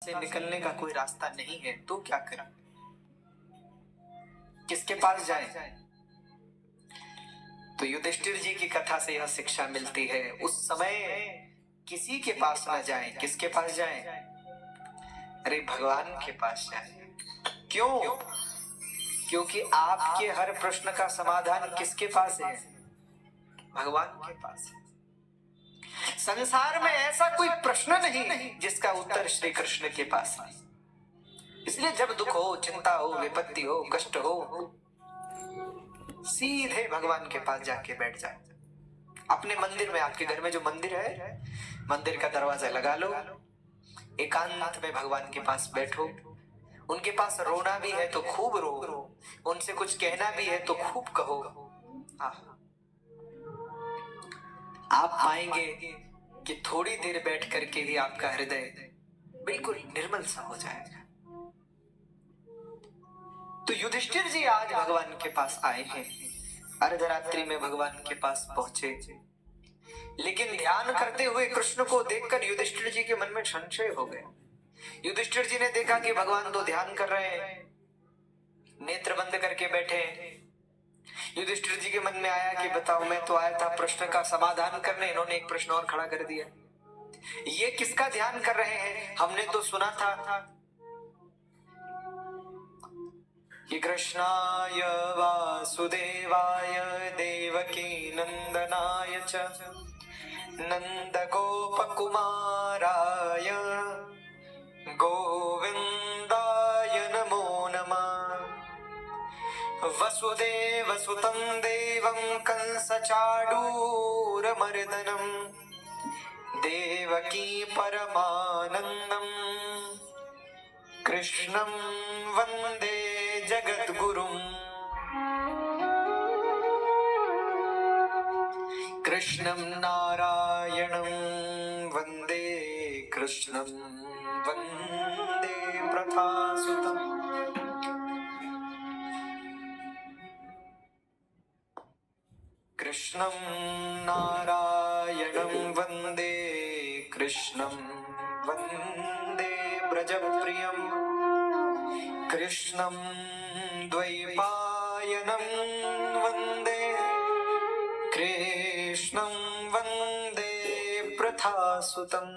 से निकलने का कोई रास्ता नहीं है तो क्या करें, किसके पास जाएं? तो युधिष्ठिर जी की कथा से यह शिक्षा मिलती है, उस समय किसी के पास ना जाएं। किसके पास जाएं? अरे भगवान के पास जाएं। क्यों? क्योंकि आपके हर प्रश्न का समाधान किसके पास है? भगवान के पास है। संसार में ऐसा कोई प्रश्न नहीं जिसका उत्तर श्री कृष्ण के पास है। इसलिए जब दुख हो, चिंता हो, विपत्ति हो, कष्ट हो, सीधे भगवान के पास जाके बैठ जाए। अपने मंदिर में, आपके घर में जो मंदिर है, मंदिर का दरवाजा लगा लो, एकांत में भगवान के पास बैठो। उनके पास रोना भी है तो खूब रो, उनसे कुछ कहना भी है तो खूब कहो। आप पाएंगे कि थोड़ी देर बैठ करके ही आपका हृदय बिल्कुल निर्मल सा हो जाएगा। तो युधिष्ठिर जी आज भगवान के पास आए हैं, अर्धरात्रि में भगवान के पास पहुंचे, लेकिन ध्यान करते हुए कृष्ण को देखकर युधिष्ठिर जी के मन में संशय हो गया। युधिष्ठिर जी ने देखा कि भगवान तो ध्यान कर रहे हैं, नेत्र बंद करके बैठे हैं। युधिष्ठिर जी के मन में आया कि बताओ, मैं तो आया था प्रश्न का समाधान करने, इन्होंने एक प्रश्न और खड़ा कर दिया। ये किसका ध्यान कर रहे हैं? हमने तो सुना था कि कृष्णाय वासुदेवाय देवकी नंदनाय च नंदगोपकुमाराय गोविंदाय नमो नमः। वसुदेवसुतं देवं कंसचाडूरमर्दनं देवकी परमानन्दं कृष्णं वन्दे जगद्गुरुम्। कृष्णं नारायणं वन्दे, कृष्णं वन्दे प्रथासुतम्। कृष्णं नारायणं वन्दे, कृष्णं वन्दे ब्रजप्रियं, कृष्णं द्वैपायनं वन्दे, कृष्णं वन्दे प्रथासुतम्।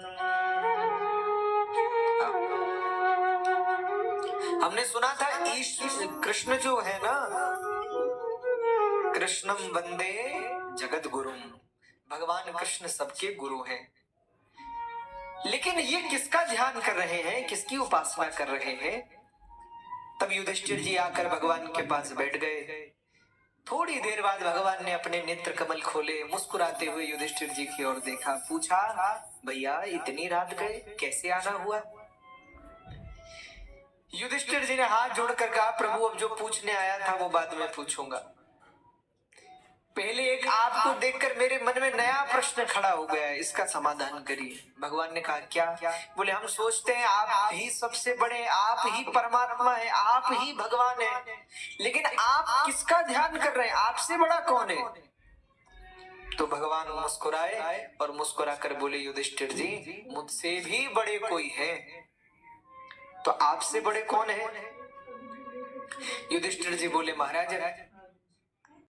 हमने सुना था ईश्वर कृष्ण जो है ना, कृष्णम वंदे जगत गुरुम, भगवान कृष्ण सबके गुरु हैं। लेकिन ये किसका ध्यान कर रहे हैं, किसकी उपासना कर रहे हैं? तब युधिष्ठिर जी आकर भगवान के पास बैठ गए। थोड़ी देर बाद भगवान ने अपने नेत्र कमल खोले, मुस्कुराते हुए युधिष्ठिर जी की ओर देखा, पूछा, भैया इतनी रात गए, कैसे आना हुआ? युधिष्ठिर जी ने हाथ जोड़कर कहा, प्रभु अब जो पूछने आया था वो बाद में पूछूंगा, पहले एक आपको देखकर मेरे मन में नया प्रश्न खड़ा हो गया है, इसका समाधान करिए। भगवान ने कहा, क्या? बोले, हम सोचते हैं आप ही सबसे बड़े, आप ही परमात्मा है, आप ही भगवान है, लेकिन आप किसका ध्यान कर रहे हैं? आपसे बड़ा कौन है? तो भगवान मुस्कुराए और मुस्कुरा कर बोले, युधिष्ठिर जी मुझसे भी बड़े कोई है। तो आपसे बड़े कौन है? युधिष्ठिर जी बोले, महाराज